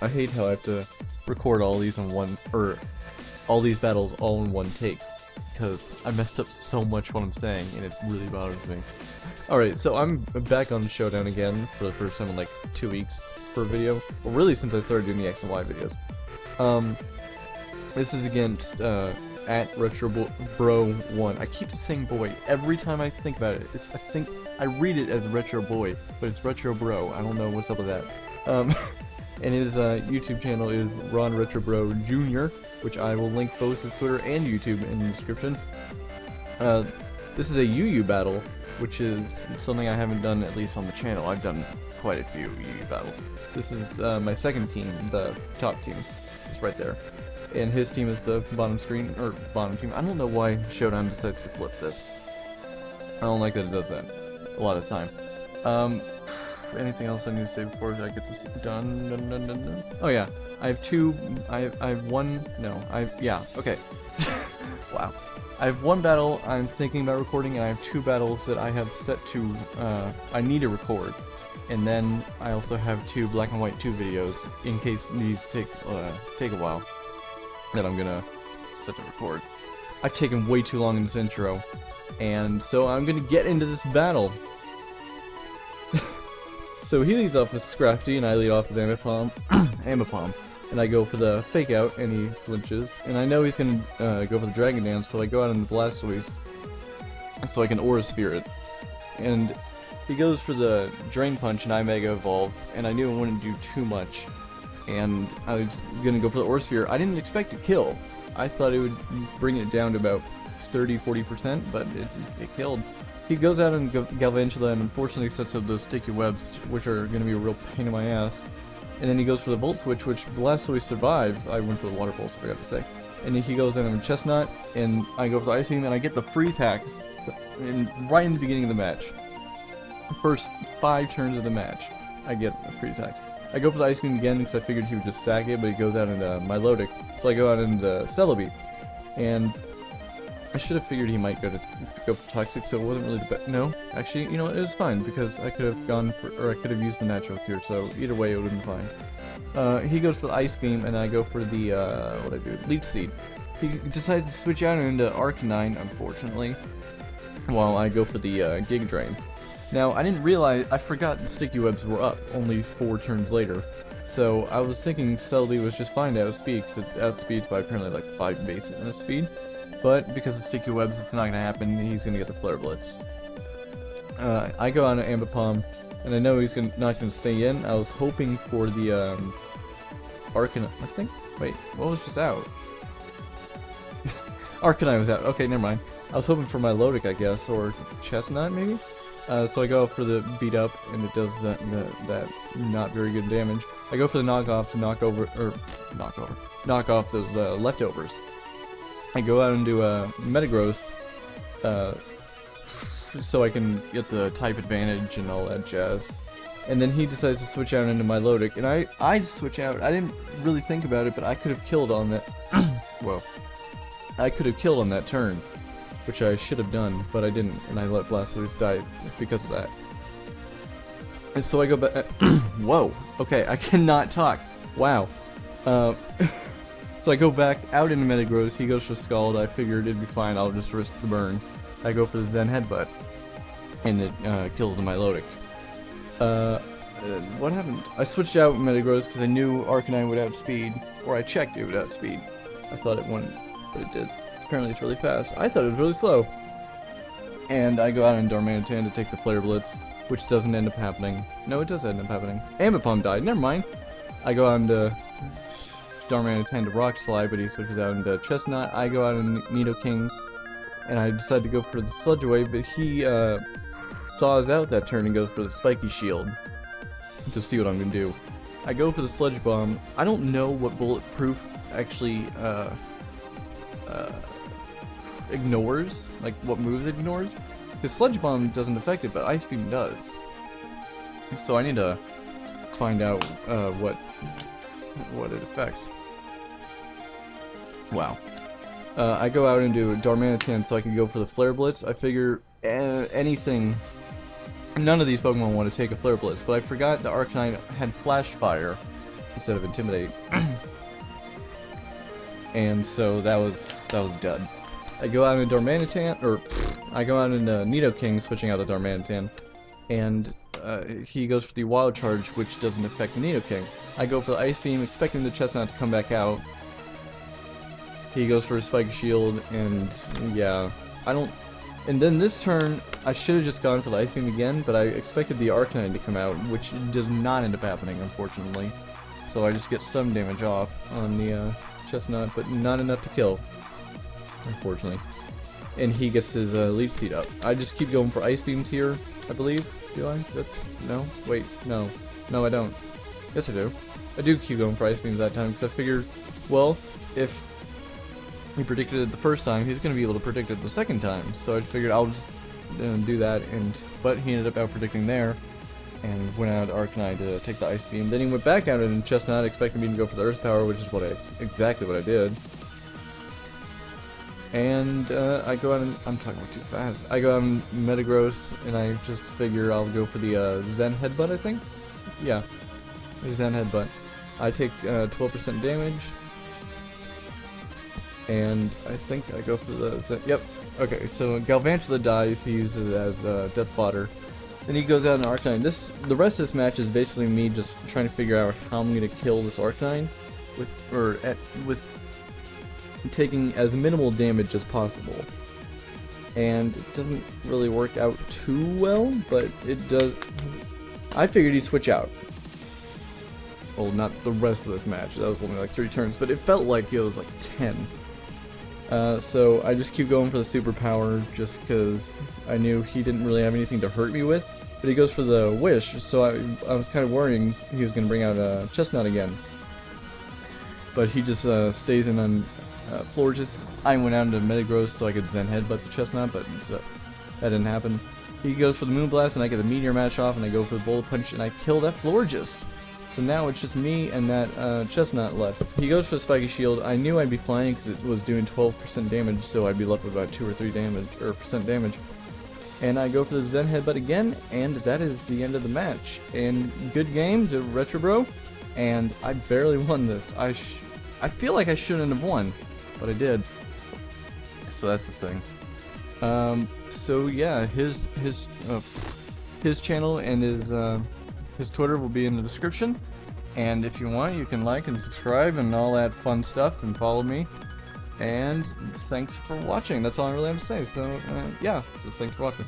I hate how I have to record all these in one, or all these battles all in one take, because I messed up so much what I'm saying, and it really bothers me. Alright, so I'm back on Showdown again for the first time in like 2 weeks for a video. Well, really since I started doing the X and Y videos. This is against, at Retrobro1. I keep saying boy every time I think about it. I read it as Retro Boy, but it's Retro Bro. I don't know what's up with that. And his YouTube channel is Ron Retrobro Jr., which I will link both his Twitter and YouTube in the description. This is a UU battle, which is something I haven't done, at least on the channel. I've done quite a few UU battles. This is my second team, the top team. It's right there. And his team is the bottom screen, or bottom team. I don't know why Showdown decides to flip this. I don't like that it does that a lot of the time. Anything else I need to say before I get this done? Oh yeah, I have one, no, yeah, okay. Wow. I have one battle I'm thinking about recording, and I have 2 battles that I have set to, I need to record. And then I also have 2 black and white 2 videos, in case these take a while, that I'm gonna set to record. I've taken way too long in this intro, and so I'm gonna get into this battle. So he leads off with Scrafty, and I lead off with Ambipom, and I go for the fake out, and he flinches, and I know he's gonna go for the Dragon Dance, so I go out in the Blastoise, so I can Aura Sphere it, and he goes for the Drain Punch, and I Mega Evolve, and I knew it wouldn't do too much, and I was gonna go for the Aura Sphere. I didn't expect to kill. I thought it would bring it down to about 30-40%, but it killed. He goes out and Galvantula and unfortunately sets up those sticky webs, which are going to be a real pain in my ass. And then he goes for the Volt Switch, which Blastoise survives. I went for the Water Pulse, I forgot to say. And then he goes in with Chestnut, and I go for the Ice Beam, and I get the Freeze Hacks right in the beginning of the match. First 5 turns of the match, I get the Freeze Hacks. I go for the Ice Beam again because I figured he would just sack it, but he goes out into Milotic. So I go out into Celebi, and I should have figured he might go for Toxic, so it wasn't really the best. No, actually, you know what, it was fine, because I could have gone for, or I could have used the Natural Cure, so either way it would have been fine. He goes for the Ice Beam, and I go for the, Leech Seed. He decides to switch out into Arcanine, unfortunately, while I go for the, Giga Drain. Now, I didn't realize, I forgot the Sticky Webs were up only 4 turns later, so I was thinking Celebi was just fine to outspeed, because it outspeeds by apparently like 5 basic in the speed. But because of Sticky Webs, it's not going to happen. He's going to get the Flare Blitz. I go on to Ambipom, and I know he's not going to stay in. I was hoping for the Arcanine, I think. Wait, what was just out? Arcanine was out. Okay, never mind. I was hoping for my Milotic, I guess, or Chestnut maybe. So I go for the Beat Up, and it does that not very good damage. I go for the Knockoff to knock off those leftovers. I go out and do a Metagross, so I can get the type advantage and all that jazz. And then he decides to switch out into Milotic, and I switch out. I didn't really think about it, but I could have killed on that. Whoa. I could have killed on that turn, which I should have done, but I didn't, and I let Blastoise die because of that. And so I go back. Whoa. Okay, I cannot talk. Wow. So I go back out into Metagross, he goes for Scald, I figured it'd be fine, I'll just risk the burn. I go for the Zen Headbutt, and it kills the Milotic. What happened? I switched out Metagross because I knew Arcanine would outspeed, or I checked it would outspeed. I thought it wouldn't, but it did. Apparently it's really fast. I thought it was really slow. And I go out in Darmanitan to take the Flare Blitz, which doesn't end up happening. No, it does end up happening. Ambipom died, never mind. I go out into Darmanitan to Rock Slide, but he switches out into Chestnut. I go out in Nidoking, and I decide to go for the Sludge Wave, but he thaws out that turn and goes for the Spiky Shield to see what I'm going to do. I go for the Sludge Bomb. I don't know what Bulletproof actually ignores, like what moves it ignores, because Sludge Bomb doesn't affect it, but Ice Beam does. So I need to find out what it affects. Wow. I go out and do Darmanitan so I can go for the Flare Blitz. I figure anything. None of these Pokemon want to take a Flare Blitz, but I forgot the Arcanine had Flash Fire, instead of intimidate. And so that was dud. I go out into Darmanitan, or I go out into Nidoking, switching out the Darmanitan, and he goes for the Wild Charge, which doesn't affect the Nidoking. I go for the Ice Beam, expecting the Chestnut to come back out. He goes for a Spike Shield, and yeah, and then this turn, I should have just gone for the Ice Beam again, but I expected the Arcanine to come out, which does not end up happening, unfortunately. So I just get some damage off on the Chestnut, but not enough to kill, unfortunately. And he gets his Leech Seed up. I just keep going for Ice Beams here, I believe. Do I? No? Wait, no. No, I don't. Yes, I do. I do keep going for Ice Beams that time, because I figured, well, if he predicted it the first time, he's going to be able to predict it the second time. So I figured I'll just do that, but he ended up out-predicting there, and went out Arcanine to take the Ice Beam. Then he went back out in Chestnut, expecting me to go for the Earth Power, which is exactly what I did. And I go out and I'm talking too fast. I go out in Metagross, and I just figure I'll go for the Zen Headbutt, I think? Yeah, the Zen Headbutt. I take 12% damage, and I think I go for the Zen. Yep. Okay, so Galvantula dies. He uses it as Death Fodder. Then he goes out in Arcanine. The rest of this match is basically me just trying to figure out how I'm gonna kill this Arcanine with taking as minimal damage as possible. And it doesn't really work out too well, but it does. I figured he'd switch out. Well, not the rest of this match. That was only like 3 turns, but it felt like it was like 10. So I just keep going for the superpower just because I knew he didn't really have anything to hurt me with. But he goes for the Wish, so I was kind of worrying he was going to bring out a Chestnut again. But he just stays in on Florges. I went out into Metagross so I could Zen Headbutt the Chestnut, but that didn't happen. He goes for the Moonblast, and I get the Meteor Mash off, and I go for the Bullet Punch, and I kill that Florges. So now it's just me and that Chestnut left. He goes for the Spiky Shield. I knew I'd be flying because it was doing 12% damage, so I'd be left with about 2 or 3 percent damage. And I go for the Zen Headbutt again, and that is the end of the match. And good game to Retrobro, and I barely won this. I feel like I shouldn't have won, but I did. So that's the thing. So yeah, his channel and his Twitter will be in the description, and if you want, you can like and subscribe and all that fun stuff, and follow me. And thanks for watching. That's all I really have to say. So yeah, so thanks for watching.